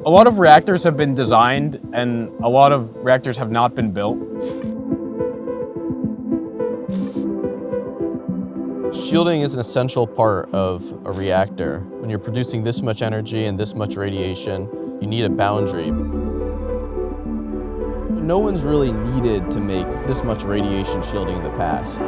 A lot of reactors have been designed and a lot of reactors have not been built. Shielding is an essential part of a reactor. When you're producing this much energy and this much radiation, you need a boundary. No one's really needed to make this much radiation shielding in the past.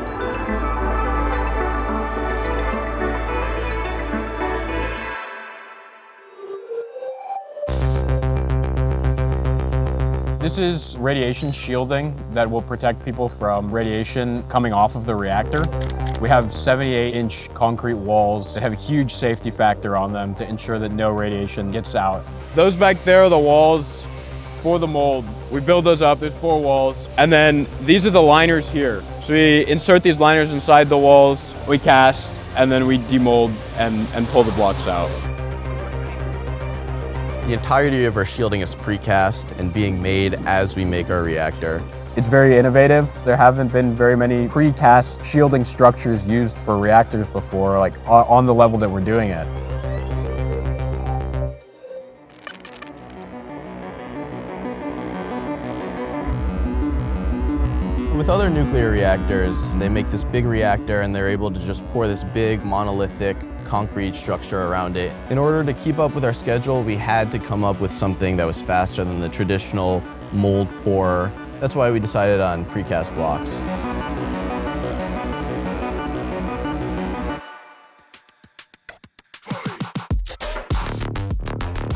This is radiation shielding that will protect people from radiation coming off of the reactor. We have 78-inch concrete walls that have a huge safety factor on them to ensure that no radiation gets out. Those back there are the walls for the mold. We build those up, there's 4 walls. And then these are the liners here. So we insert these liners inside the walls, we cast, and then we demold and pull the blocks out. The entirety of our shielding is precast and being made as we make our reactor. It's very innovative. There haven't been very many precast shielding structures used for reactors before, like on the level that we're doing it. With other nuclear reactors, they make this big reactor and they're able to just pour this big monolithic concrete structure around it. In order to keep up with our schedule, we had to come up with something that was faster than the traditional mold pour. That's why we decided on precast blocks.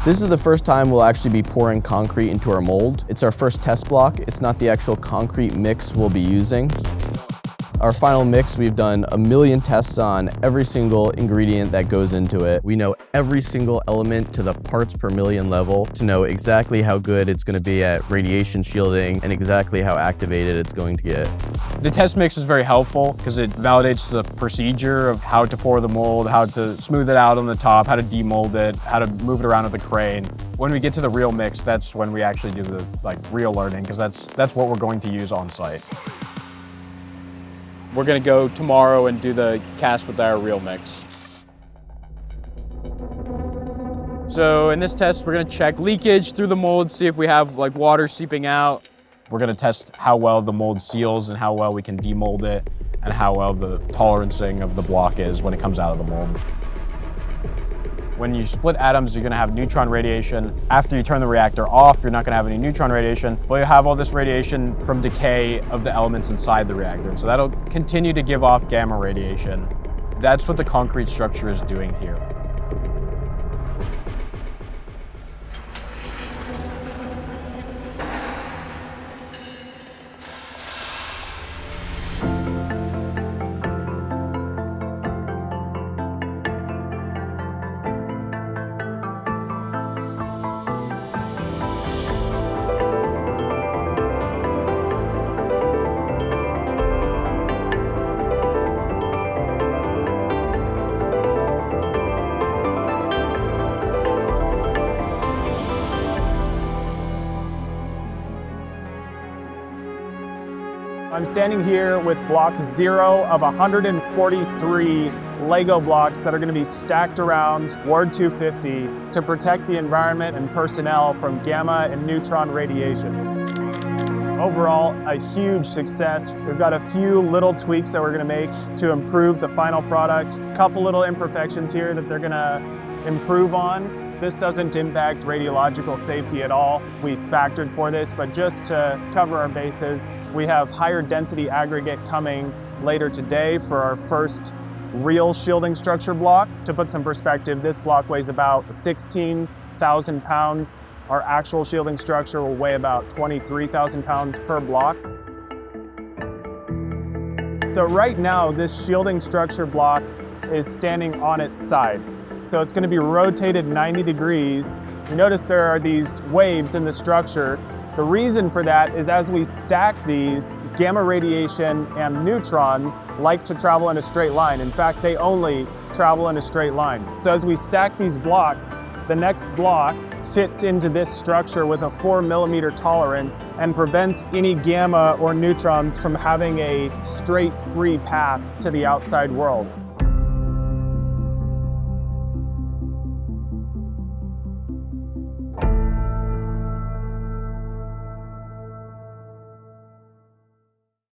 This is the first time we'll actually be pouring concrete into our mold. It's our first test block. It's not the actual concrete mix we'll be using. Our final mix, we've done 1 million tests on every single ingredient that goes into it. We know every single element to the parts per million level to know exactly how good it's going to be at radiation shielding and exactly how activated it's going to get. The test mix is very helpful because it validates the procedure of how to pour the mold, how to smooth it out on the top, how to demold it, how to move it around with the crane. When we get to the real mix, that's when we actually do the real learning, because that's what we're going to use on site. We're going to go tomorrow and do the cast with our real mix. So in this test, we're going to check leakage through the mold, see if we have water seeping out. We're going to test how well the mold seals and how well we can demold it and how well the tolerancing of the block is when it comes out of the mold. When you split atoms, you're going to have neutron radiation. After you turn the reactor off, you're not going to have any neutron radiation, but you have all this radiation from decay of the elements inside the reactor. And so that'll continue to give off gamma radiation. That's what the concrete structure is doing here. I'm standing here with block 0 of 143 Lego blocks that are going to be stacked around Ward 250 to protect the environment and personnel from gamma and neutron radiation. Overall, a huge success. We've got a few little tweaks that we're going to make to improve the final product. A couple little imperfections here that they're going to improve on. This doesn't impact radiological safety at all. We factored for this, but just to cover our bases, we have higher density aggregate coming later today for our first real shielding structure block. To put some perspective, this block weighs about 16,000 pounds. Our actual shielding structure will weigh about 23,000 pounds per block. So right now, this shielding structure block is standing on its side. So it's going to be rotated 90 degrees. You notice there are these waves in the structure. The reason for that is as we stack these, gamma radiation and neutrons like to travel in a straight line. In fact, they only travel in a straight line. So as we stack these blocks, the next block fits into this structure with a 4 millimeter tolerance and prevents any gamma or neutrons from having a straight free path to the outside world.